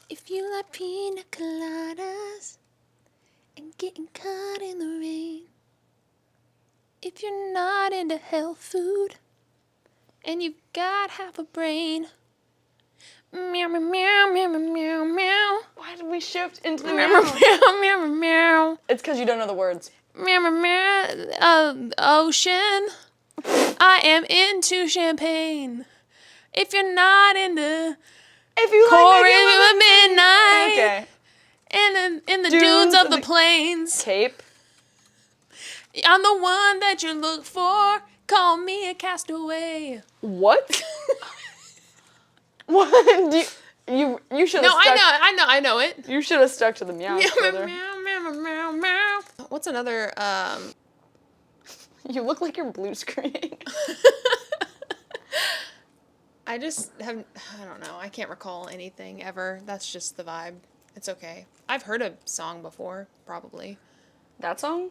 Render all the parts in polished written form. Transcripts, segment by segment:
If you like pina coladas and getting caught in the rain, if you're not into health food and you've got half a brain, meow, meow, meow, meow, meow, meow. Why did we shift into the Meow, meow? meow, meow, meow, meow. It's because you don't know the words. Meow, meow, meow. Ocean. I am into champagne. If you're not into If you chorus like of midnight, okay. in the dunes of the plains, Cape. I'm the one that you look for. Call me a castaway. What? What? You should have No, stuck. I know it. You should have stuck to the meow. Meow, further. meow, meow, meow, meow, meow. What's another, You look like you're blue screening. I just have, I don't know. I can't recall anything ever. That's just the vibe. It's okay. I've heard a song before, probably. That song?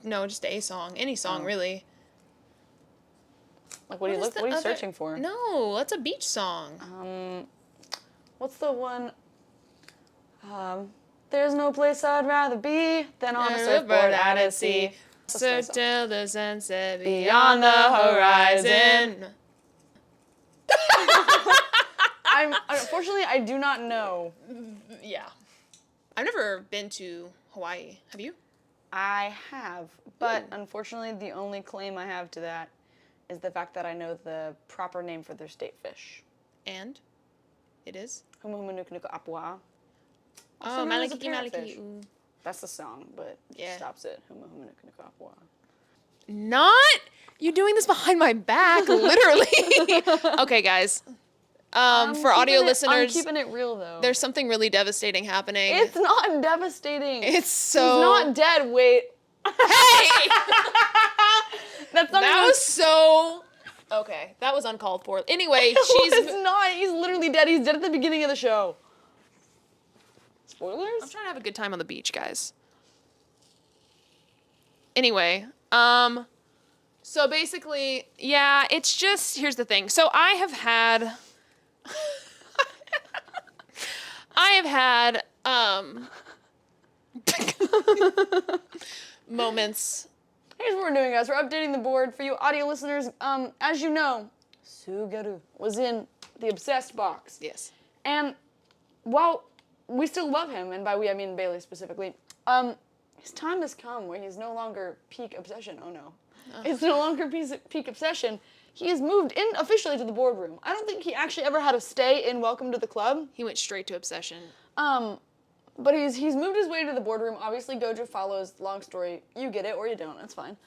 No, just a song. Any song, really. Like, what are you searching for? No, that's a beach song. What's the one? There's no place I'd rather be than on a surfboard out at sea. Surf till the sunset beyond the horizon. Unfortunately, I do not know. Yeah. I've never been to Hawaii. Have you? I have, but unfortunately, the only claim I have to that is the fact that I know the proper name for their state fish. And? It is? Humuhumunukunuku apua. Oh, maliki maliki. That's the song, but Yeah. stops it. Humuhumunukunuku apua. Not? You doing this behind my back, literally. Okay, guys. For audio listeners, I'm keeping it real though. there's something really devastating happening. It's not devastating. It's so. He's not dead. Wait. Hey! That's not. That was so. Okay, that was uncalled for. Anyway, It's not. He's literally dead. He's dead at the beginning of the show. Spoilers? I'm trying to have a good time on the beach, guys. Anyway, so basically, yeah, it's just, here's the thing. So I have had moments. Here's what we're doing, guys. We're updating the board for you audio listeners. As you know, Sugaru was in the Obsessed box. Yes. And while we still love him, and by we I mean Bailey specifically, his time has come where he's no longer peak obsession. Oh no. It's no longer peak obsession. He has moved in officially to the boardroom. I don't think he actually ever had a stay in Welcome to the Club. He went straight to obsession. But he's moved his way to the boardroom. Obviously, Gojo follows. Long story. You get it or you don't. That's fine.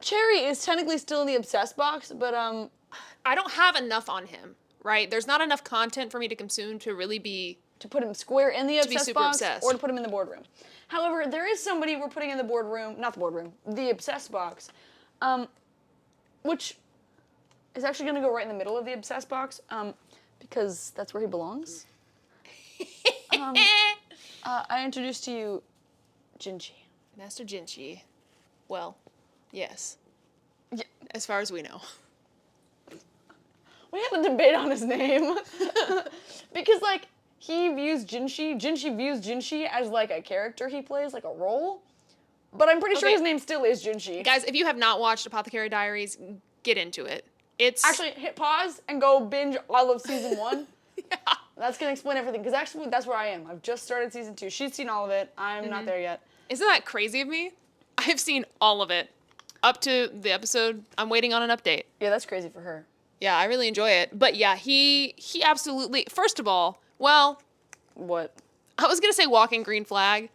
Cherry is technically still in the Obsessed box, but I don't have enough on him, right? There's not enough content for me to consume to really be... to put him square in the Obsessed super box obsessed. or to put him in the boardroom. However, there is somebody we're putting in the boardroom, not the boardroom, the Obsessed box, which is actually going to go right in the middle of the Obsessed box, because that's where he belongs. I introduced to you Jinchi. Master Jinchi. Well, yes. Yeah. As far as we know. We had a debate on his name. Because, like, he views Jinchi views Jinchi as, like, a character he plays, like a role. But I'm pretty sure his name still is Jinchi. Guys, if you have not watched Apothecary Diaries, get into it. It's... Actually, hit pause and go binge all of season 1. Yeah. That's going to explain everything, because actually that's where I am. I've just started season 2. She's seen all of it. I'm not there yet. Isn't that crazy of me? I've seen all of it. Up to the episode. I'm waiting on an update. Yeah, that's crazy for her. Yeah, I really enjoy it. But yeah, he absolutely... First of all, well... What? I was going to say walking green flag.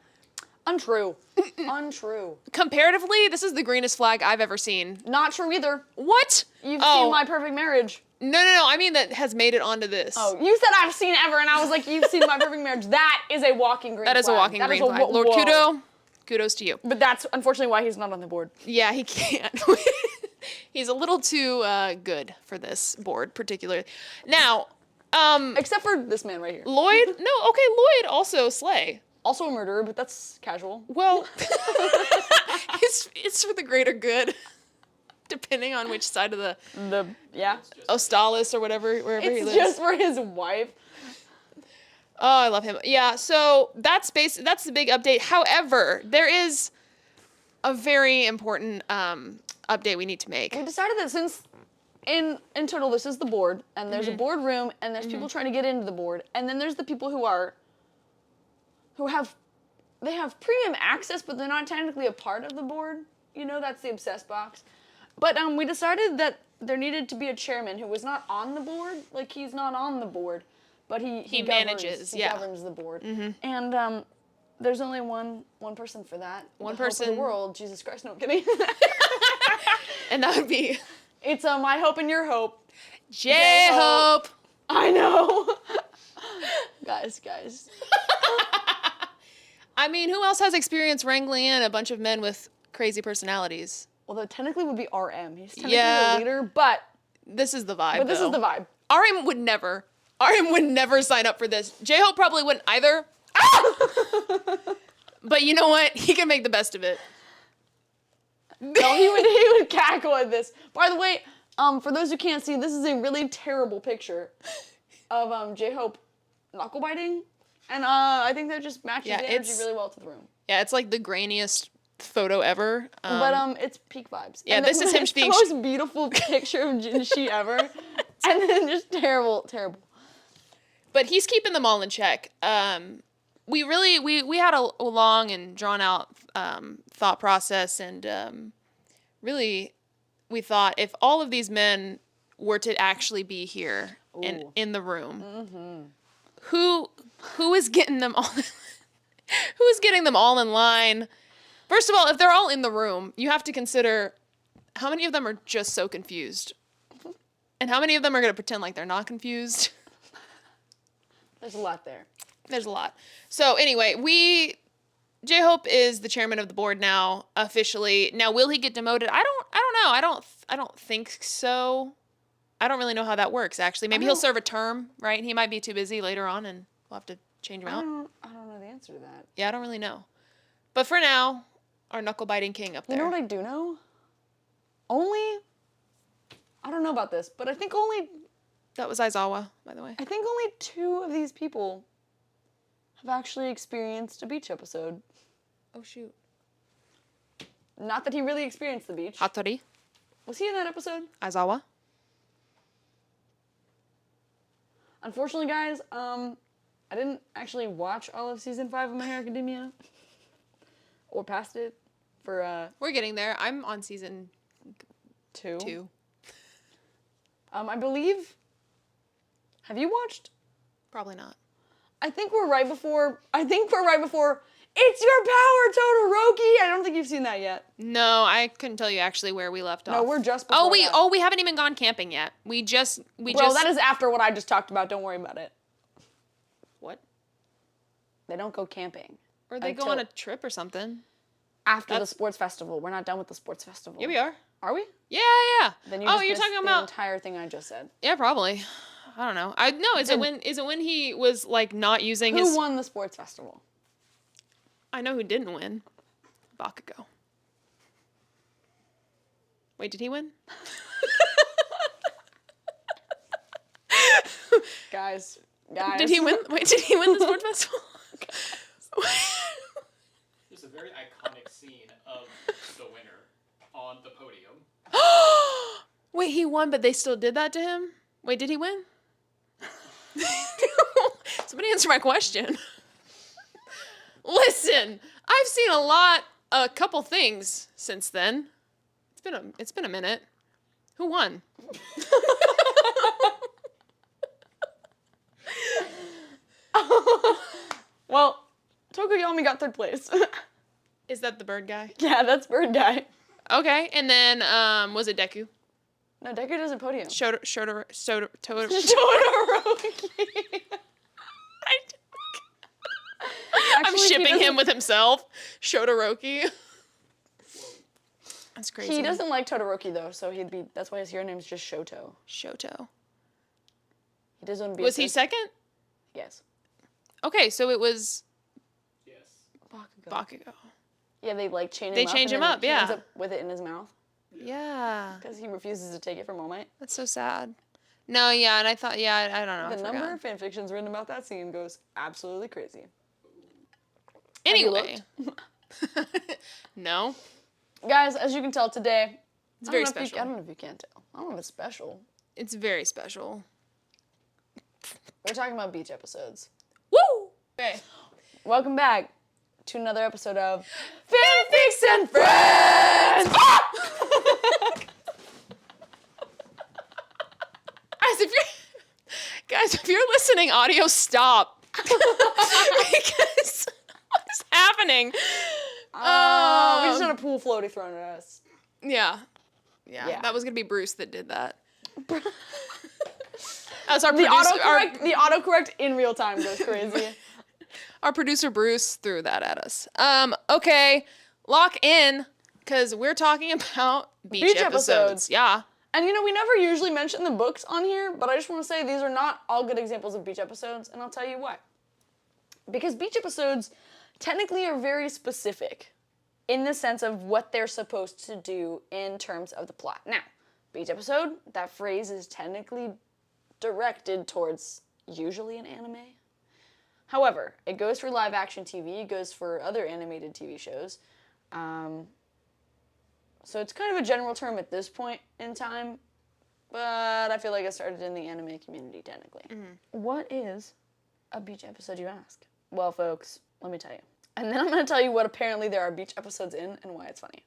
Untrue. Untrue. Comparatively, this is the greenest flag I've ever seen. Not true either. What? You've seen My Perfect Marriage. No. I mean that has made it onto this. Oh, you said I've seen ever, and I was like, you've seen My Perfect Marriage. That is a walking green flag. That is a walking green flag. Lord whoa. Kudos to you. But that's unfortunately why he's not on the board. Yeah, he can't. He's a little too good for this board, particularly. Now, except for this man right here. Lloyd? No, okay, Lloyd also slay. Also a murderer, but that's casual. Well, it's for the greater good. depending on which side of the Ostalis or whatever, wherever he it's lives. just for his wife. Oh, I love him. Yeah, so that's the big update. However, there is a very important update we need to make. We decided that since in total this is the board, and there's a board room, and there's people trying to get into the board, and then there's the people who have premium access, but they're not technically a part of the board. You know, that's the obsessed box. But we decided that there needed to be a chairman who was not on the board. Like, he's not on the board, but he manages, governs the board. And there's only one person for that. One the hope person. of the world. Jesus Christ, no, I'm kidding. And that would be... It's my hope and your hope. J-Hope. I know. guys. I mean, who else has experience wrangling in a bunch of men with crazy personalities? Although technically it would be RM. He's technically the leader, but... This is the vibe, But this is the vibe. RM would never sign up for this. J-Hope probably wouldn't either. But you know what? He can make the best of it. No, he would cackle at this. By the way, for those who can't see, this is a really terrible picture of J-Hope knuckle biting. And I think that just matches the energy really well to the room. Yeah, it's like the grainiest photo ever. But it's peak vibes. Yeah, and this is him being... the most beautiful picture of Jinshi ever. And then just terrible. But he's keeping them all in check. We had a long and drawn out thought process, and really we thought if all of these men were to actually be here and in the room, who is getting them all? Who is getting them all in line? First of all, if they're all in the room, you have to consider how many of them are just so confused, and how many of them are going to pretend like they're not confused. There's a lot there. There's a lot. So anyway, J-Hope is the chairman of the board now, officially. Now, will he get demoted? I don't know. I don't think so. I don't really know how that works, actually. Maybe he'll serve a term, right? He might be too busy later on, and we'll have to change him out. I don't know the answer to that. Yeah, I don't really know. But for now, our knuckle-biting king up there. You know what I do know? I don't know about this, but I think That was Aizawa, by the way. I think only 2 of these people have actually experienced a beach episode. Oh, shoot. Not that he really experienced the beach. Hattori. Was he in that episode? Aizawa. Unfortunately, guys, I didn't actually watch all of season 5 of My Hero Academia. Or past it. We're getting there. I'm on season 2. I believe... Have you watched? Probably not. I think we're right before... It's your power, Todoroki! I don't think you've seen that yet. No, I couldn't tell you actually where we left off. No, we're just before that. We haven't even gone camping yet. Bro, that is after what I just talked about. Don't worry about it. What? They don't go camping. Or they go on a trip or something. After the sports festival. We're not done with the sports festival. Yeah, we are. Are we? Yeah. Then you you're talking about the entire thing I just said. Yeah, probably. I don't know. Is it when he was like not using his... Who won the sports festival? I know who didn't win. Bakugo. Wait, did he win? Guys. Did he win? Wait, did he win the sports festival? There's a very iconic scene of the winner on the podium. Wait, he won, but they still did that to him? Wait, did he win? Somebody answer my question. Listen, I've seen a couple things since then. It's been a minute. Who won? Well, Tokoyami got 3rd place. Is that the bird guy? Yeah, that's bird guy. Okay, and then was it Deku? No, Deku doesn't podium. Todoroki. I'm shipping him with himself. Todoroki. That's crazy. He doesn't like Todoroki though, so that's why his hero name's just Shoto. Shoto. He doesn't want to be Was he second? Yes. Okay, so it was Yes. Bakugo. Bakugo. Yeah, they like chain him up. They change him up, he yeah. ends up with it in his mouth. Yeah. Because he refuses to take it from All Might. That's so sad. No, yeah, and I thought, yeah, I don't know. The I number forgot. of fanfictions written about that scene goes absolutely crazy. Anyway. No. Guys, as you can tell today, It's very I special. don't know if you can tell. I don't know if it's special. It's very special. We're talking about beach episodes. Woo! Okay. Welcome back to another episode of Fanfics and Friends! Guys, if you're listening, audio stop. Because what's happening? We just had a pool floaty thrown at us. Yeah. Yeah. That was gonna be Bruce that did that. That's our The producer. the autocorrect in real time goes crazy. Our producer Bruce threw that at us. Okay, lock in, because we're talking about beach episodes. Yeah. And we never usually mention the books on here, but I just want to say these are not all good examples of beach episodes, and I'll tell you why. Because beach episodes technically are very specific in the sense of what they're supposed to do in terms of the plot. Now, beach episode, that phrase is technically directed towards usually an anime. However, it goes for live action TV, it goes for other animated TV shows. So it's kind of a general term at this point in time, but I feel like it started in the anime community technically. What is a beach episode, you ask? Well, folks, let me tell you. And then I'm going to tell you what apparently there are beach episodes in and why it's funny.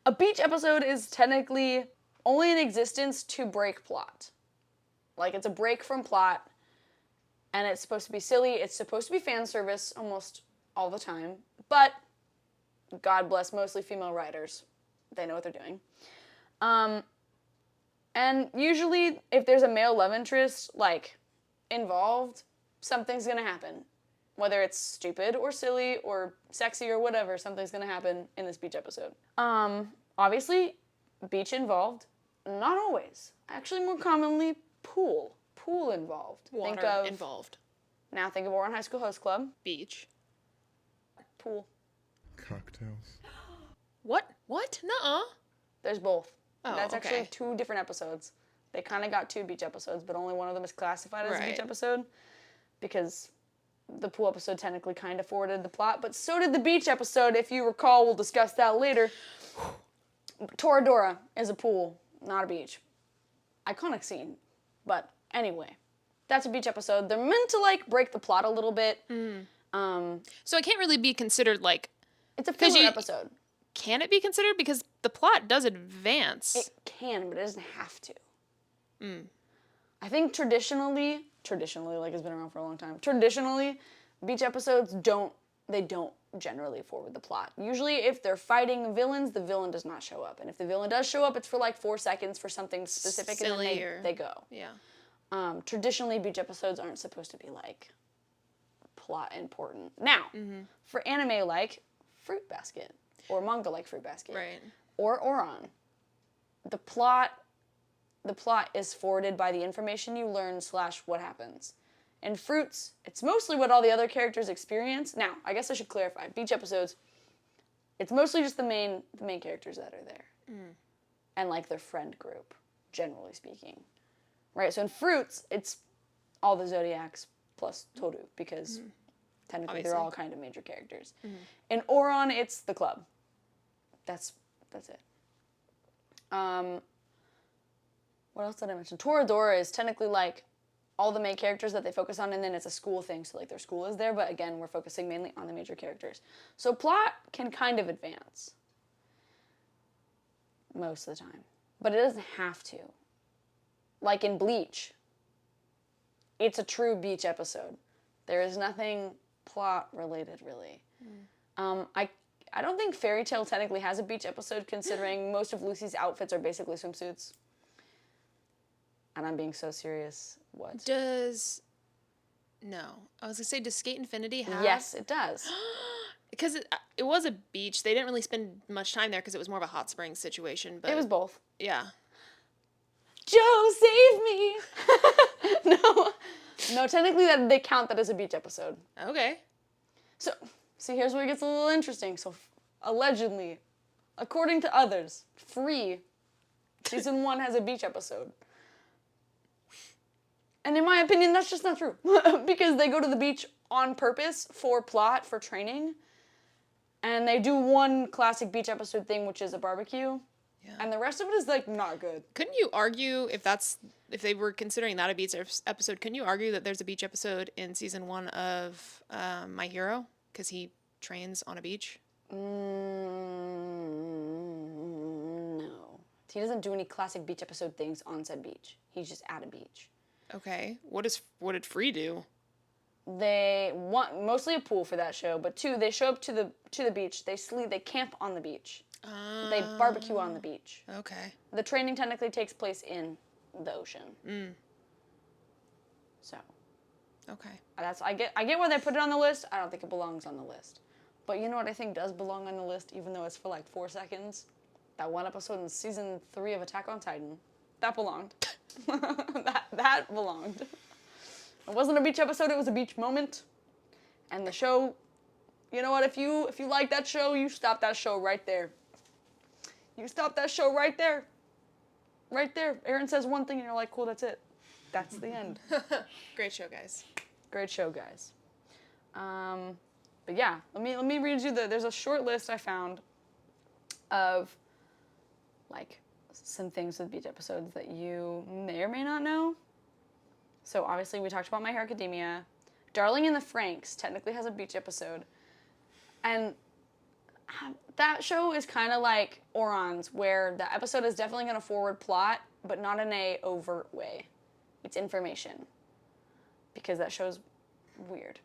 A beach episode is technically only in existence to break plot. Like, it's a break from plot, and it's supposed to be silly, it's supposed to be fan service almost all the time, but God bless mostly female writers. They know what they're doing. And usually, if there's a male love interest, like, involved, something's gonna happen. Whether it's stupid or silly or sexy or whatever, something's gonna happen in this beach episode. Obviously, beach involved, not always. Actually, more commonly, pool. Pool involved. Water involved. Now think of Oran High School Host Club. Beach. Pool. Cocktails. What? What? Nuh-uh. There's both. Oh, That's actually okay. 2 different episodes. They kind of got 2 beach episodes, but only one of them is classified as a beach Right. episode because the pool episode technically kind of forwarded the plot, but so did the beach episode. If you recall, we'll discuss that later. Toradora is a pool, not a beach. Iconic scene. But anyway, that's a beach episode. They're meant to, like, break the plot a little bit. So it can't really be considered like, It's a filler episode. can it be considered? Because the plot does advance. It can, but it doesn't have to. I think traditionally, like it's been around for a long time, traditionally, beach episodes don't generally forward the plot. Usually if they're fighting villains, the villain does not show up. And if the villain does show up, it's for like 4 seconds for something specific Silly and then or- they go. Yeah. Traditionally, beach episodes aren't supposed to be like plot important. Now, for anime like Fruit Basket, or manga like Fruit Basket, Right. or Oran, the plot is forwarded by the information you learn / what happens. In Fruits, it's mostly what all the other characters experience. Now, I guess I should clarify. Beach episodes, it's mostly just the main characters that are there. And like their friend group, generally speaking. Right, so in Fruits, it's all the Zodiacs plus Toru, because technically they're Obviously. all kind of major characters. In Oran, it's the club. That's it. What else did I mention? Toradora is technically like all the main characters that they focus on, and then it's a school thing, so like their school is there, but again, we're focusing mainly on the major characters. So plot can kind of advance most of the time, but it doesn't have to. Like in Bleach, it's a true beach episode. There is nothing plot related, really. I don't think Fairy Tail technically has a beach episode, considering most of Lucy's outfits are basically swimsuits. And I'm being so serious. What? No. I was going to say, does Skate Infinity have? Yes, it does. Because it was a beach. They didn't really spend much time there because it was more of a hot springs situation. But It was both. Yeah. Joe, save me! No, technically they count that as a beach episode. Okay. So, see, here's where it gets a little interesting. So, allegedly, According to others, free. Season 1 has a beach episode. And in my opinion, that's just not true. Because they go to the beach on purpose for plot, for training. And they do one classic beach episode thing, which is a barbecue. Yeah. And the rest of it is, like, not good. Couldn't you argue, if they were considering that a beach episode, couldn't you argue that there's a beach episode in season 1 of My Hero? Because he trains on a beach? No. He doesn't do any classic beach episode things on said beach. He's just at a beach. Okay. What did Free do? They want mostly a pool for that show, but 2, they show up to the beach. They sleep. They camp on the beach. They barbecue on the beach. Okay. The training technically takes place in the ocean. So. Okay. I get why they put it on the list. I don't think it belongs on the list. But you know what I think does belong on the list, even though it's for like 4 seconds? That one episode in season 3 of Attack on Titan. That belonged. that belonged. It wasn't a beach episode, it was a beach moment. And the show, you know what, if you like that show, you stop that show right there. You stop that show right there. Right there. Aaron says one thing and you're like, cool, that's it. That's the end. Great show, guys. Great show, guys. But yeah, let me read you there's a short list I found of like some things with beach episodes that you may or may not know. So obviously we talked about My Hero Academia. Darling in the Franxx technically has a beach episode. And that show is kind of like Oron's, where the episode is definitely going to forward plot, but not in a overt way. It's information. Because that show's weird.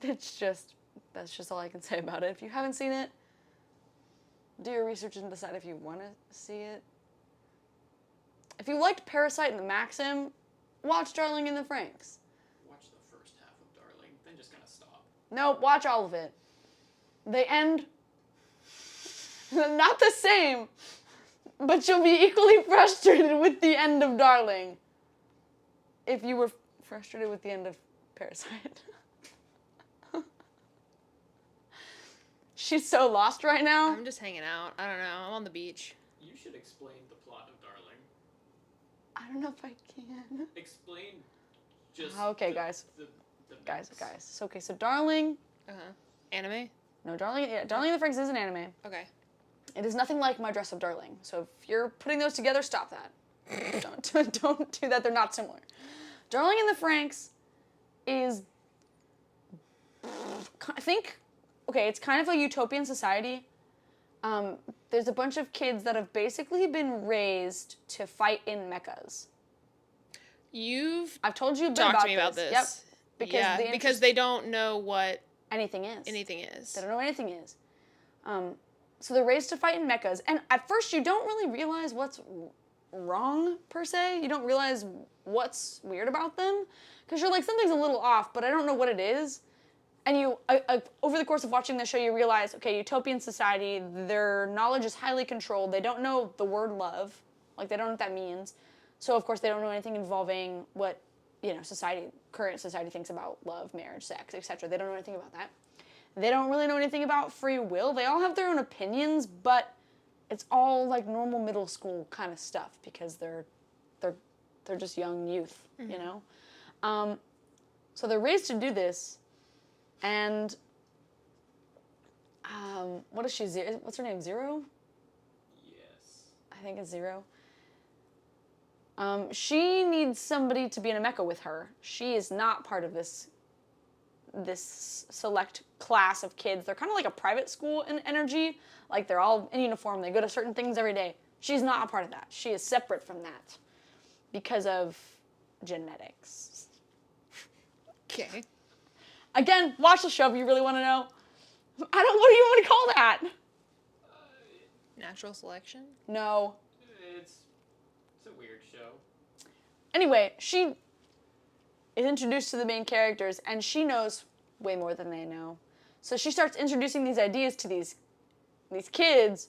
That's just all I can say about it. If you haven't seen it, do your research and decide if you want to see it. If you liked Parasite and the Maxim, watch Darling in the Franxx. Watch the first half of Darling, then just kind of stop. Nope, watch all of it. They end not the same, but you'll be equally frustrated with the end of Darling if you were frustrated with the end of Parasite. She's so lost right now. I'm just hanging out. I don't know. I'm on the beach. You should explain the plot of Darling. I don't know if I can. Explain just Okay, guys. The Guys. So, okay, so Darling. Anime? No, Darling in the Franxx is an anime. Okay. It is nothing like My Dress Up Darling. So if you're putting those together, stop that. Don't do that. They're not similar. Darling in the Franxx is, I think, okay, it's kind of a utopian society. There's a bunch of kids that have basically been raised to fight in mechas. I've told you a bit talked about to me about this. Yep. Because they don't know what anything is. They don't know what anything is. So they're raised to fight in mechas, and at first you don't really realize what's wrong, per se. You don't realize what's weird about them, because you're like, something's a little off, but I don't know what it is. And over the course of watching the show, you realize, okay, utopian society, their knowledge is highly controlled. They don't know the word love. Like, they don't know what that means. So, of course, they don't know anything involving what, current society thinks about love, marriage, sex, etc. They don't know anything about that. They don't really know anything about free will. They all have their own opinions, but it's all, like, normal middle school kind of stuff, because they're just young youth, you know? So they're raised to do this. And, what is she, what's her name, Zero? Yes. I think it's Zero. She needs somebody to be in a mecha with her. She is not part of this select class of kids. They're kind of like a private school in energy. Like, they're all in uniform. They go to certain things every day. She's not a part of that. She is separate from that because of genetics. Okay. Again, watch the show if you really want to know. What do you want to call that? Natural selection? No. It's a weird show. Anyway, she is introduced to the main characters, and she knows way more than they know. So she starts introducing these ideas to these kids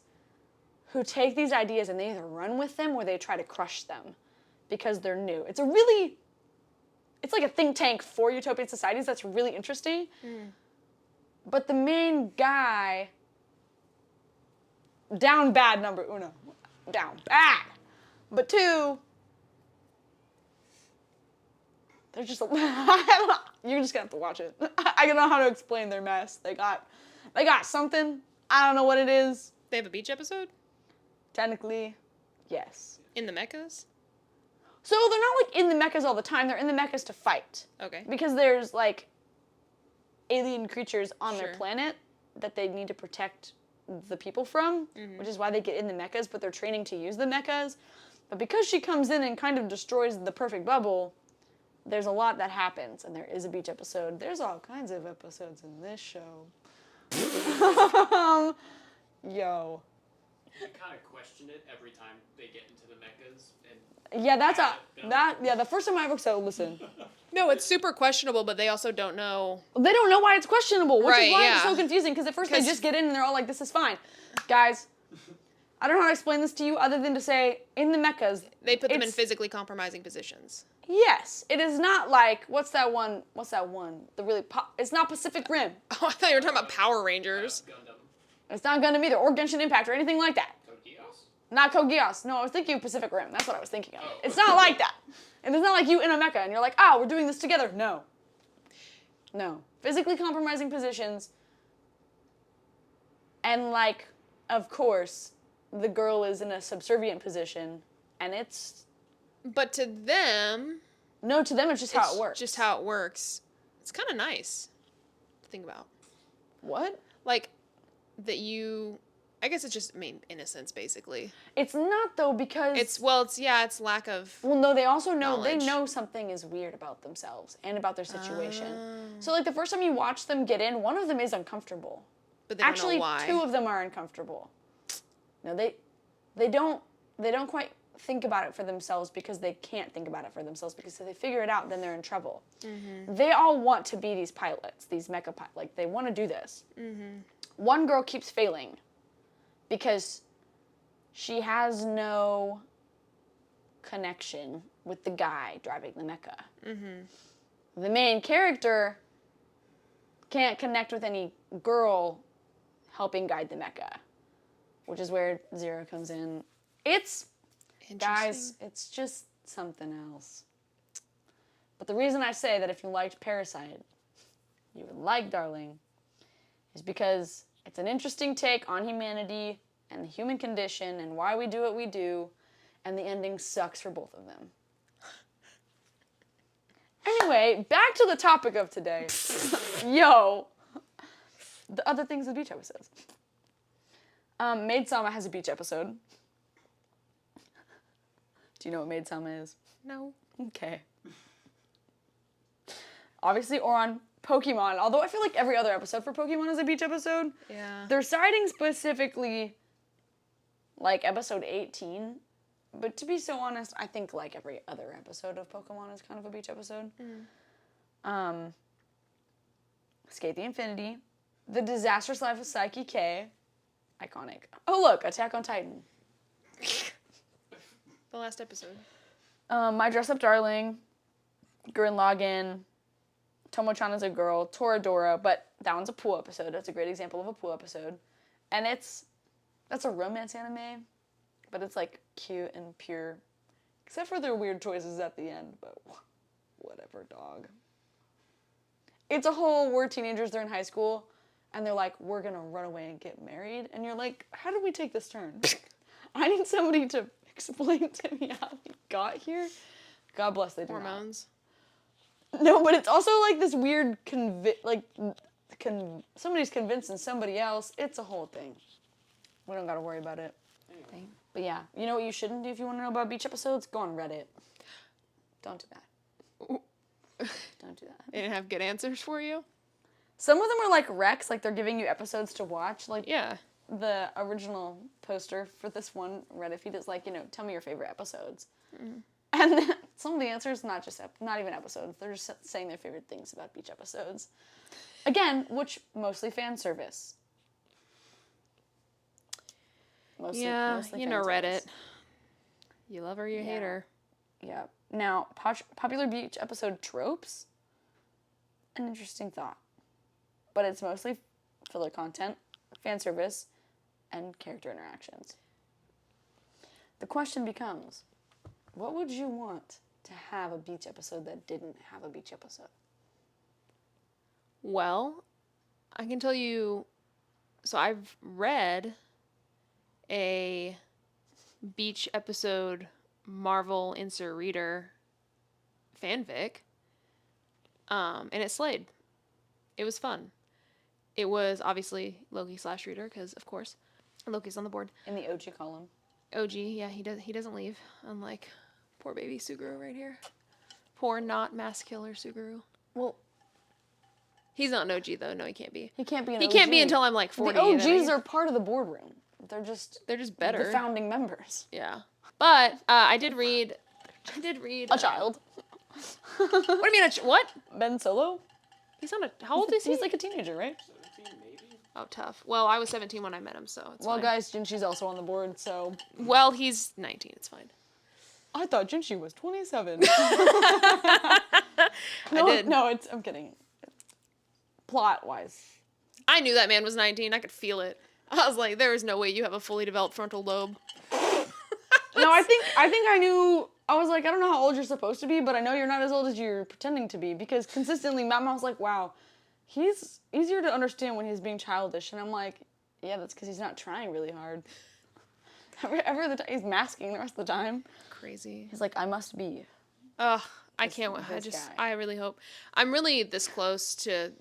who take these ideas and they either run with them or they try to crush them because they're new. It's like a think tank for utopian societies that's really interesting. But the main guy down bad number uno. Down bad. But 2, they're just, you're just gonna have to watch it. I don't know how to explain their mess. They got something. I don't know what it is. They have a beach episode? Technically, yes. In the mechas? So they're not like in the mechas all the time. They're in the mechas to fight. Okay. Because there's like alien creatures on Sure. their planet that they need to protect the people from, which is why they get in the mechas, but they're training to use the mechas. But because she comes in and kind of destroys the perfect bubble, there's a lot that happens, and there is a beach episode. There's all kinds of episodes in this show. Yo. You kind of question it every time they get into the mechas, and Yeah, the first time I ever said, listen, No, it's super questionable, but they also don't know. they don't know why it's questionable, which Right, is why yeah. it's so confusing, because at first they 'Cause- just get in and they're all like, this is fine. Guys, I don't know how to explain this to you other than to say, in the mechas, They put them in it's- physically compromising positions. yes, it is not like, what's that one, the really, it's not Pacific Rim. Oh, I thought you were talking about Power Rangers. Gundam, It's not Gundam either, or Genshin Impact, or anything like that. Code Geass. Not Code Geass. No, I was thinking of Pacific Rim. That's what I was thinking of. Oh. It's not like that. And it's not like you in a mecha and you're like, oh, we're doing this together. No. No. Physically compromising positions. And like, of course, the girl is in a subservient position. And it's, But to them, no, to them it's just how it's it works. just how it works. It's kind of nice to think about. What? Like, that you... I guess it's just, innocence, basically. It's not though, because It's lack of... well, no, they also know knowledge. they know something is weird about themselves and about their situation. So like the first time you watch them get in, one of them is uncomfortable. But they don't Actually, know why. 2 of them are uncomfortable. No, they don't quite think about it for themselves because they can't think about it for themselves, because if they figure it out, then they're in trouble. They all want to be these pilots, these mecha pilots. Like they want to do this. One girl keeps failing because she has no connection with the guy driving the mecha. The main character can't connect with any girl helping guide the mecha, which is where Zero comes in. It's, guys, it's just something else. But the reason I say that if you liked Parasite, you would like Darling, is because it's an interesting take on humanity and the human condition and why we do what we do, and the ending sucks for both of them. Anyway, back to the topic of today. Yo. The other things with beach episodes. Maid Sama has a beach episode. Do you know what Maid Sama is? No. Okay. Obviously, or on Pokemon, although I feel like every other episode for Pokemon is a beach episode. Yeah. They're citing specifically, like, episode 18. But to be so honest, I think, like, every other episode of Pokemon is kind of a beach episode. Skate the Infinity. The Disastrous Life of Psyche K. Iconic. Oh, look, Attack on Titan. The last episode. My Dress Up Darling. Gurren Lagann. Tomo-chan is a girl. Toradora, but that one's a pool episode. That's a great example of a pool episode. And that's a romance anime, but it's like cute and pure. Except for their weird choices at the end, but whatever, dog. It's a whole, we're teenagers, they're in high school, and they're like, we're gonna run away and get married. And you're like, how did we take this turn? I need somebody to explain to me how we got here. God bless, they do not. Hormones. No, but it's also like this weird somebody's convincing somebody else. It's a whole thing. We don't gotta worry about it. But yeah, you know what you shouldn't do if you want to know about beach episodes? Go on Reddit. Don't do that. Don't do that. They didn't have good answers for you? Some of them are like recs, like they're giving you episodes to watch. Like Yeah. the original poster for this one Reddit feed is like, tell me your favorite episodes. And then some of the answers, not even episodes, they're just saying their favorite things about beach episodes. Again, which mostly fan service. Mostly you know fan Reddit. service. You love her, you hate her. Yeah. Now, popular beach episode tropes, an interesting thought. But it's mostly filler content, fan service, and character interactions. The question becomes, what would you want to have a beach episode that didn't have a beach episode? Well, I can tell you, so I've read a beach episode Marvel insert reader fanfic, and it slayed. It was fun. It was obviously Loki/Reader, because of course, Loki's on the board. In the OG column. OG, yeah, he doesn't leave, unlike poor baby Suguru right here. Poor not mass killer Suguru. Well, he's not an OG though. No, he can't be. he can't be an He OG. can't be until I'm like 40. The OGs are part of the boardroom. They're just better. the founding members. Yeah. But I did read A child. What do you mean what? Ben Solo? He's not a how old is he? He's like a teenager, right? 17 maybe? Oh, tough. Well, I was 17 when I met him, so it's Well, fine. guys, Jinshi's also on the board, so... Well, he's 19. It's fine. I thought Jinshi was 27. I did. No, I'm kidding. Plot-wise. I knew that man was 19. I could feel it. I was like, there is no way you have a fully developed frontal lobe. No, I think I knew... I was like, I don't know how old you're supposed to be, but I know you're not as old as you're pretending to be, because consistently, my mom was like, wow, he's easier to understand when he's being childish, and I'm like, yeah, that's because he's not trying really hard. Every other time, he's masking the rest of the time. Crazy. He's like, I must be. Ugh, I can't wait. this guy. I really hope. I'm really this close to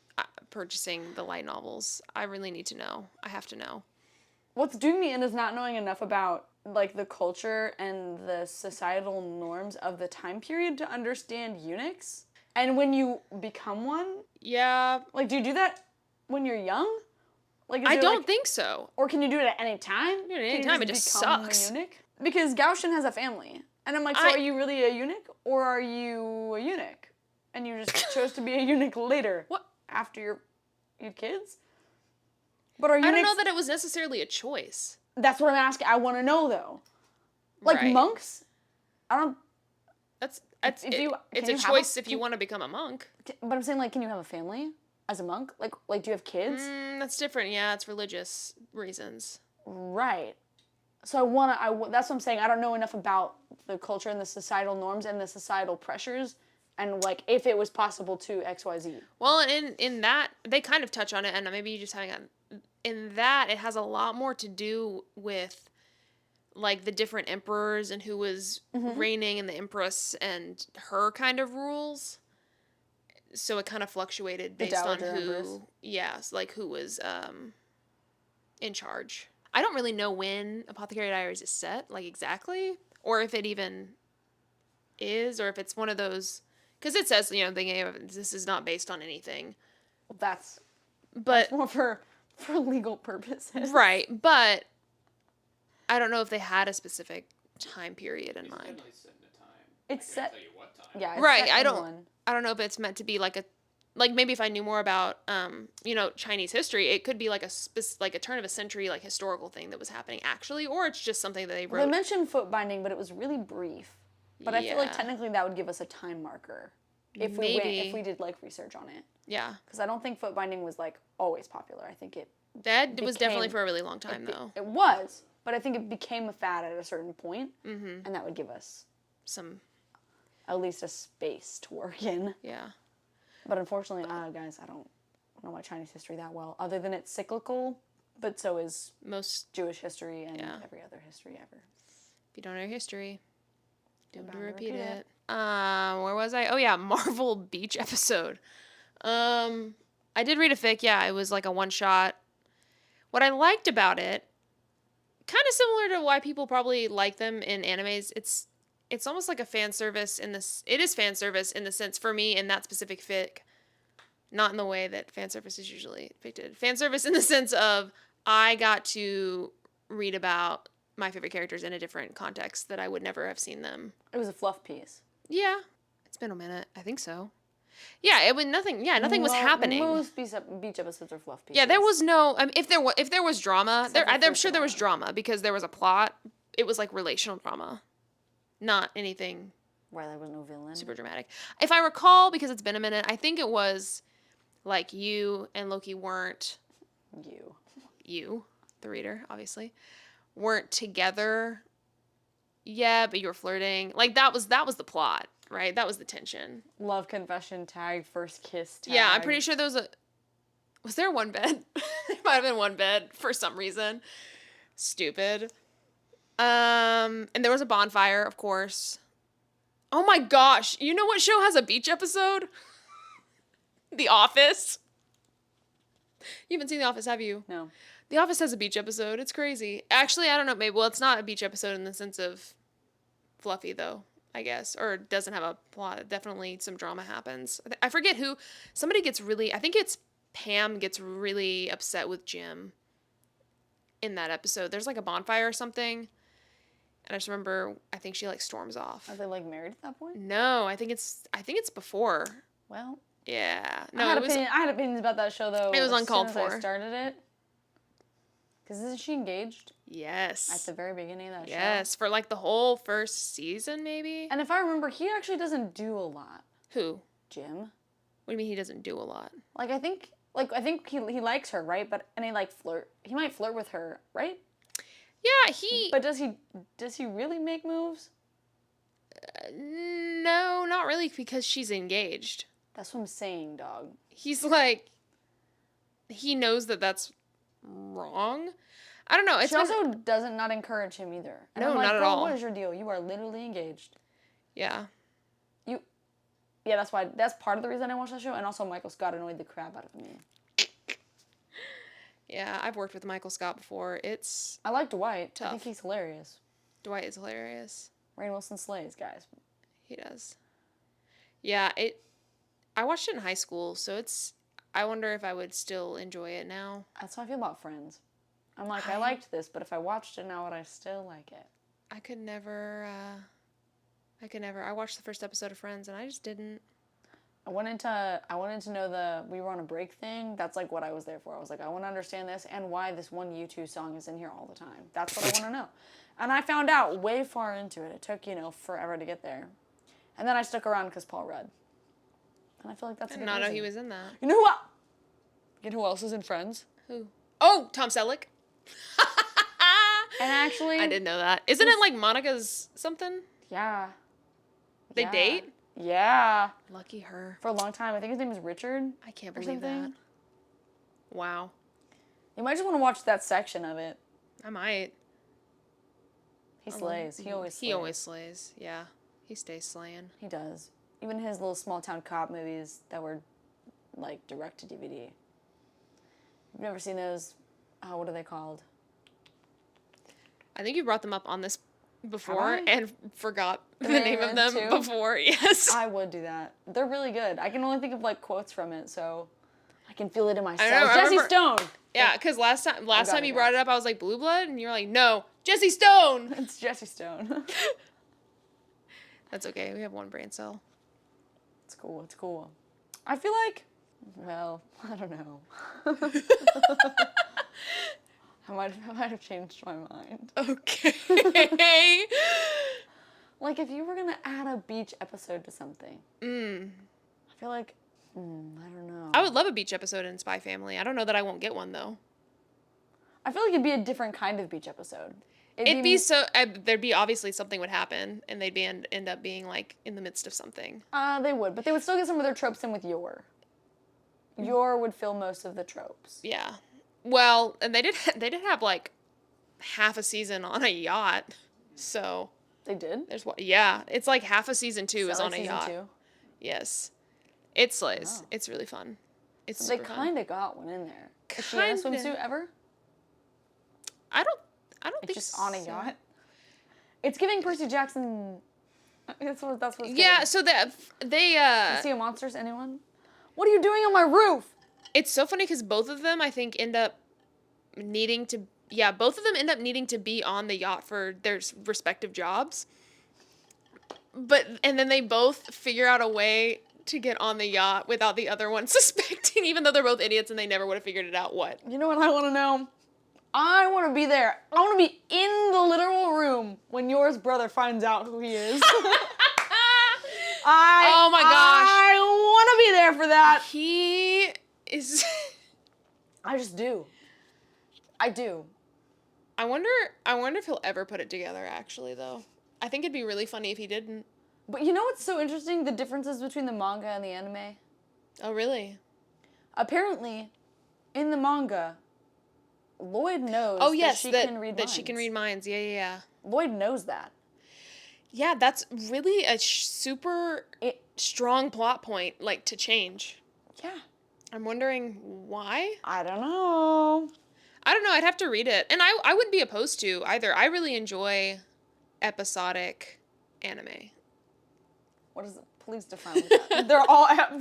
purchasing the light novels. I really need to know. I have to know. What's doing me in is not knowing enough about like the culture and the societal norms of the time period to understand eunuchs. And when you become one, Yeah. like, do you do that when you're young? Like, I don't think so. Or can you do it at any time? Yeah, at any time, it just sucks. A eunuch? Because Gaoshin has a family. And I'm like, so are you really a eunuch? Or are you a eunuch? And you just chose to be a eunuch later. What? After you have kids? But are eunuchs... I don't know that it was necessarily a choice. That's what I'm asking. I want to know, though. Like, Right. monks? I don't... It's If you- it's can a you have choice if you want to become a monk. But I'm saying, like, can you have a family as a monk? Like do you have kids? That's different. Yeah, it's religious reasons. Right. So that's what I'm saying. I don't know enough about the culture and the societal norms and the societal pressures and, like, if it was possible to XYZ. Well, and in that, they kind of touch on it, and maybe you just having in that, it has a lot more to do with, like, the different emperors and who was reigning and the empress and her kind of rules. So it kind of fluctuated based on Dowager Empress. like who was in charge. I don't really know when Apothecary Diaries is set, like exactly, or if it even is, or if it's one of those, because it says, this is not based on anything. That's But more for legal purposes. right, but I don't know if they had a specific time period in mind. Definitely set in a time. It's I set... can't tell you what time. Yeah, it's Right, set I in don't- one. I don't know if it's meant to be like maybe if I knew more about Chinese history, it could be like a turn of a century like historical thing that was happening actually, or it's just something that they wrote. They mentioned foot binding, but it was really brief. But I feel like Yeah. technically that would give us a time marker if Maybe. we did like research on it. Yeah, Because I don't think foot binding was like always popular. I think it that was definitely became- for a really long time though. it was, but I think it became a fad at a certain point, and that would give us Some at least a space to work in. yeah. But unfortunately, guys, I don't know my Chinese history that well, other than it's cyclical. But so is Most Jewish history and Yeah. every other history ever. if you don't know your history, doomed to bound to repeat repeat it. Where was I? Oh yeah, Marvel Beach episode. I did read a fic. Yeah, it was like a one shot. What I liked about it, kind of similar to why people probably like them in animes, it's almost like a fan service in this. It is fan service in the sense for me in that specific fic, not in the way that fan service is usually depicted. Fan service in the sense of I got to read about my favorite characters in a different context that I would never have seen them. It was a fluff piece. Yeah, it's been a minute. I think so. Yeah, it was nothing. Yeah, nothing was happening. Most beach episodes are fluff pieces. Yeah, there was no. If there was drama, Except for I'm sure there was Fukuoka. drama because there was a plot. It was like relational drama, not anything where there was no villain. super dramatic. If I recall, because it's been a minute, I think it was like you and Loki weren't You. you. the reader, obviously, weren't together yet, but you were flirting. Like, that was the plot, right? That was the tension. Love confession tag, first kiss tag. Yeah, I'm pretty sure there was there one bed? There might have been one bed for some reason. Stupid. And there was a bonfire, of course. Oh my gosh. You know what show has a beach episode? The Office. You haven't seen The Office, have you? No. The Office has a beach episode. It's crazy. Actually, I don't know. Maybe, well, it's not a beach episode in the sense of fluffy, though, I guess. Or it doesn't have a plot. Definitely some drama happens. I forget who. Somebody gets really, I think it's Pam gets really upset with Jim in that episode. There's like a bonfire or something. And I just remember, I think she like storms off. Are they like married at that point? No, I think it's before. Well, Yeah. No, I had opinions about that show though. It was uncalled as soon as for. I started it. Because isn't she engaged Yes. at the very beginning of that show? Yes, for like the whole first season, maybe. And if I remember, he actually doesn't do a lot. Who? Jim. What do you mean he doesn't do a lot? Like I think he likes her, right? But and he he might flirt with her, right? Yeah, But does he really make moves? No, not really, because she's engaged. That's what I'm saying, dog. He's like, he knows that that's wrong. I don't know. It's She also doesn't not encourage him either. And No, I'm like, not at "Bro, all. What is your deal? You are literally engaged." Yeah. Yeah, that's part of the reason I watched that show, and also Michael Scott annoyed the crap out of me. Yeah, I've worked with Michael Scott before. I like Dwight. Tough. I think he's hilarious. Dwight is hilarious. Rainn Wilson slays, guys. He does. Yeah, I watched it in high school, so I wonder if I would still enjoy it now. That's how I feel about Friends. I'm like, I liked this, but if I watched it now, would I still like it? I could never. I watched the first episode of Friends, and I just didn't. I wanted to know we were on a break thing. That's like what I was there for. I was like, I want to understand this and why this one U2 song is in here all the time. That's what I want to know. And I found out way far into it. It took, forever to get there. And then I stuck around because Paul Rudd. And I feel like that's a I good did not know reason. he was in that. You know what? You know who else is in Friends? Who? Oh, Tom Selleck. And actually, I didn't know that. Isn't it like Monica's something? yeah. They date? Yeah. Lucky her. For a long time. I think his name is Richard. I can't or believe something. that. Wow. You might just want to watch that section of it. I might. He slays. He always slays. He always slays. Yeah. He stays slaying. He does. Even his little small town cop movies that were like direct to DVD. You've never seen those? Oh, what are they called? I think you brought them up on this before Have I? and forgot the name of them too? before. Yes. I would do that. They're really good. I can only think of like quotes from it, so I can feel it in my I cells. know, I Jesse remember- Stone. Yeah, because last time it, you brought it up, I was like, Blue Blood? And you're like, no, Jesse Stone! It's Jesse Stone. That's okay. We have one brain cell. It's cool. It's cool. I feel like, well, I don't know. I might have changed my mind. Okay. Like, if you were going to add a beach episode to something, I feel like, I don't know. I would love a beach episode in Spy Family. I don't know that I won't get one, though. I feel like it'd be a different kind of beach episode. It'd be so... there'd be obviously something would happen, and they'd end up being, like, in the midst of something. They would, but they would still get some of their tropes in with Yor. Yor would fill most of the tropes. Yeah. Well, and they did have, like, half a season on a yacht, so... They did? There's what? Yeah, it's like half of season 2 is that on like a season yacht. 2? Yes, it slays. Wow. It's really fun. It's So super they fun. kind of got one in there. Is she in a Kinda. swimsuit ever? I don't It's think just on a so. yacht? It's giving Percy Jackson... That's what it's Yeah, giving. so they Sea of Monsters, anyone? What are you doing on my roof? it's so funny because both of them I think end up needing to be on the yacht for their respective jobs. And then they both figure out a way to get on the yacht without the other one suspecting, even though they're both idiots and they never would have figured it out. What? You know what I want to know? I want to be there. I want to be in the literal room when Yor's brother finds out who he is. Oh my gosh. I want to be there for that. He is... I just do. I do. I wonder if he'll ever put it together, actually, though. I think it'd be really funny if he didn't. But you know what's so interesting? The differences between the manga and the anime? Oh, really? Apparently, in the manga, Lloyd knows that she can read minds. She can read minds. Yeah. Lloyd knows that. Yeah, that's really a super strong plot point, like, to change. Yeah. I'm wondering why? I don't know. I'd have to read it. And I wouldn't be opposed to either. I really enjoy episodic anime. What is it? Please define that. They all have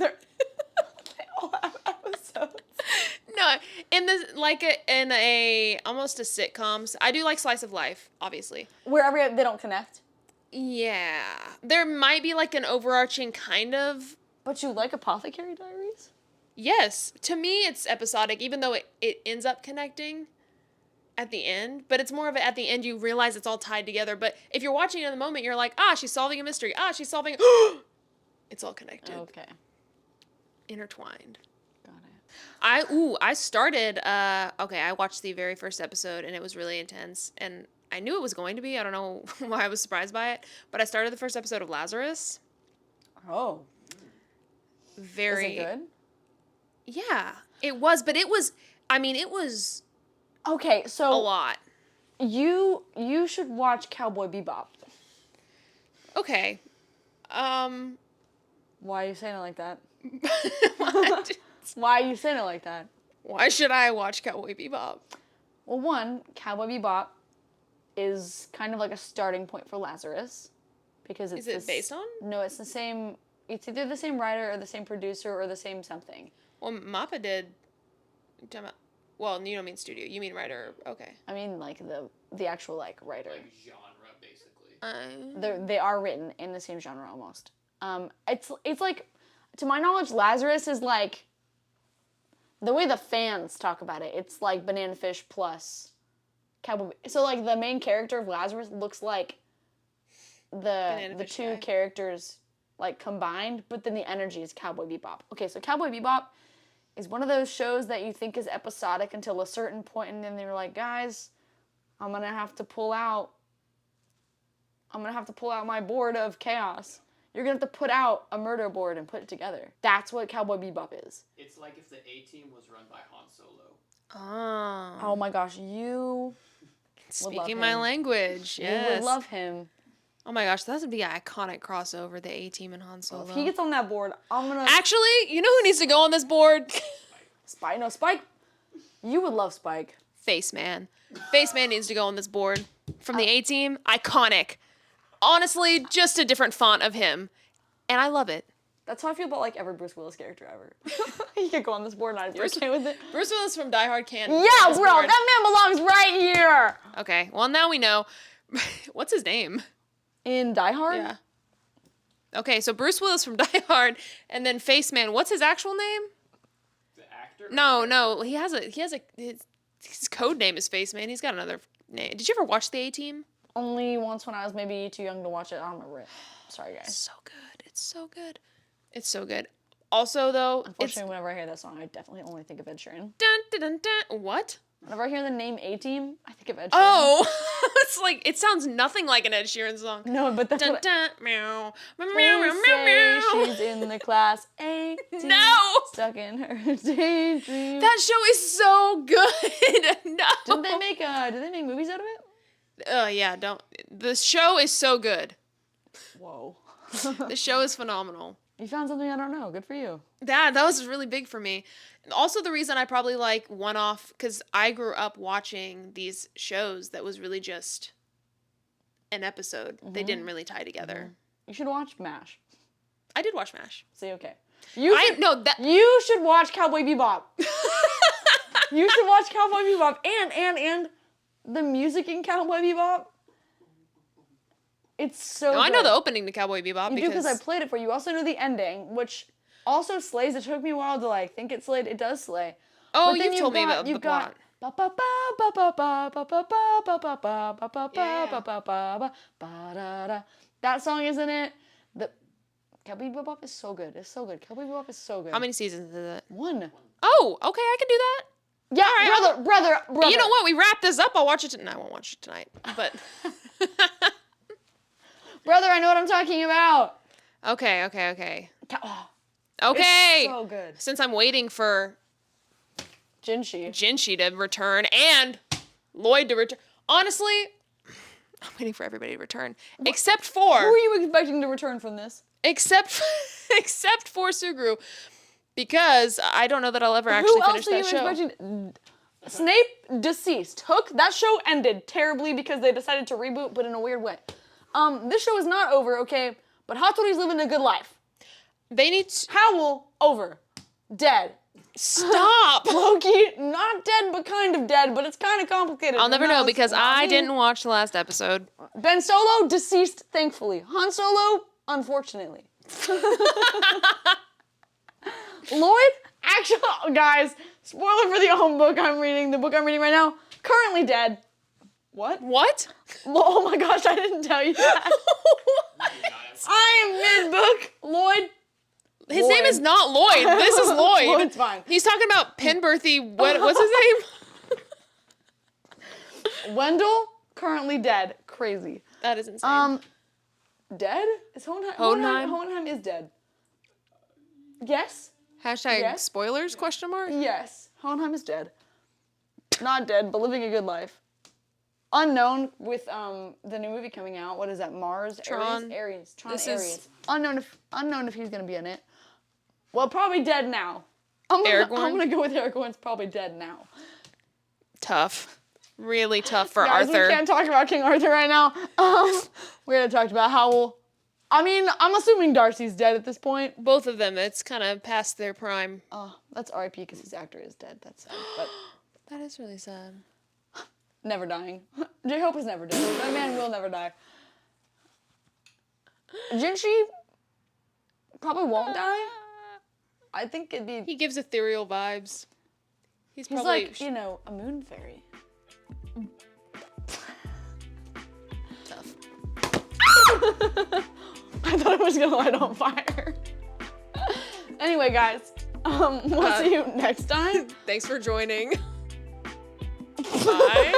episodes. No, in almost a sitcoms. I do like slice of life, obviously. Wherever they don't connect. Yeah. There might be like an overarching kind of. But you like Apothecary Diaries? Yes. To me, it's episodic, even though it ends up connecting at the end. But it's more of at the end you realize it's all tied together. But if you're watching it in the moment, you're like, she's solving a mystery. She's solving. It's all connected. Okay. Intertwined. Got it. I started, I watched the very first episode and it was really intense. And I knew it was going to be. I don't know why I was surprised by it. But I started the first episode of Lazarus. Oh. Very. Is it good? Yeah, it was. But it was. Okay, so a lot. You should watch Cowboy Bebop. Okay. Why are you saying it like that? What? Why are you saying it like that? Why should I watch Cowboy Bebop? Well, one, Cowboy Bebop is kind of like a starting point for Lazarus. Because it's based on? No, it's the same. It's either the same writer or the same producer or the same something. Well, Mappa did. Well, you don't mean studio. You mean writer. Okay. I mean, like the actual like writer. Like genre, basically. They are written in the same genre almost. It's like, to my knowledge, Lazarus is like, the way the fans talk about it, it's like Banana Fish plus Cowboy. So like the main character of Lazarus looks like the two characters like combined, but then the energy is Cowboy Bebop. Okay, so Cowboy Bebop is one of those shows that you think is episodic until a certain point, and then they're like, guys, I'm gonna have to pull out my board of chaos. You're gonna have to put out a murder board and put it together. That's what Cowboy Bebop is. It's like if the A-Team was run by Han Solo. Oh my gosh, you Speaking my language, yes. You would love him. Oh my gosh, that would be an iconic crossover, the A-Team and Han Solo. If he gets on that board, I'm gonna... Actually, you know who needs to go on this board? Spike. You would love Spike. Faceman. Faceman needs to go on this board. From the A-Team, iconic. Honestly, just a different font of him. And I love it. That's how I feel about like every Bruce Willis character ever. He could go on this board and I'd be okay with it. Bruce Willis from Die Hard can. Yeah, bro, board. That man belongs right here. Okay, well now we know. What's his name? In Die Hard? Yeah. Okay, so Bruce Willis from Die Hard, and then Faceman. What's his actual name? The actor? No. His code name is Faceman. He's got another name. Did you ever watch the A-Team? Only once when I was maybe too young to watch it. I don't remember it. Sorry, guys. It's so good. Also, though, unfortunately, whenever I hear that song, I definitely only think of Ed Sheeran. Dun, dun, dun, dun. What? Whenever I hear the name A-Team, I think of Ed Sheeran. Oh, it's like, it sounds nothing like an Ed Sheeran song. No, but that's dun, what dun, meow, meow, meow, meow, meow. She's in the class A-Team. No! Stuck in her daydream. That show is so good. No. Did they make movies out of it? Yeah, don't. The show is so good. Whoa. The show is phenomenal. You found something I don't know. Good for you. That was really big for me. Also, the reason I probably like one-off, because I grew up watching these shows that was really just an episode. Mm-hmm. They didn't really tie together. Mm-hmm. You should watch MASH. I did watch MASH. See, okay. You should watch Cowboy Bebop. You should watch Cowboy Bebop. And the music in Cowboy Bebop. It's so good. I know the opening to Cowboy Bebop. You do because I played it for you. You also know the ending, which also slays. It took me a while to like think it slayed. It does slay. Oh, you told me about the plot. That song is in it. The Cowboy Bebop is so good. It's so good. Cowboy Bebop is so good. How many seasons is it? 1. Oh, okay, I can do that. Yeah, All right, brother. You know what? We wrap this up. I'll watch it tonight. I won't watch it tonight, but. Brother, I know what I'm talking about. Okay. Oh, Okay. it's so good. Since I'm waiting for Jinshi to return and Lloyd to return. Honestly, I'm waiting for everybody to return. Except for... Who are you expecting to return from this? Except for Sugru. Because I don't know that I'll ever actually finish that show. Who else are you expecting? Snape deceased. Hook, that show ended terribly because they decided to reboot, but in a weird way. This show is not over, okay? But Hattori's living a good life. They need to... Howl, over. Dead. Stop! Loki, not dead, but kind of dead, but it's kind of complicated. I'll never know because I didn't watch the last episode. Ben Solo, deceased, thankfully. Han Solo, unfortunately. Lloyd, actually, guys, spoiler for the book I'm reading, the book I'm reading right now, currently dead. What? What? Oh my gosh, I didn't tell you that. I am mid-book. Lloyd. His name is not Lloyd. This is Lloyd. Lloyd's fine. He's talking about Penberthy. What's his name? Wendell, currently dead. Crazy. That is insane. Dead? Is Hohenheim? Hohenheim? Hohenheim is dead. Yes? Hashtag Yes. spoilers, question mark? Yes. Hohenheim is dead. Not dead, but living a good life. Unknown with the new movie coming out. What is that? Mars? Tron. Ares. Tron This Ares. is- Unknown if he's gonna be in it. Well, probably dead now. I'm Aragorn? gonna go with Aragorn's probably dead now. Tough. Really tough for Guys, Arthur. we can't talk about King Arthur right now. We're gonna talk about Howl. I mean, I'm assuming Darcy's dead at this point. Both of them, it's kind of past their prime. That's R.I.P. because his actor is dead. That's sad, but That is really sad. never dying. J-Hope is never dead. That man will never die. Jinshi probably won't die. I think it'd be... He gives ethereal vibes. He's He's probably... like, you know, a moon fairy. tough. I thought it was gonna light on fire. Anyway, guys, we'll see you next time. Thanks for joining. Bye.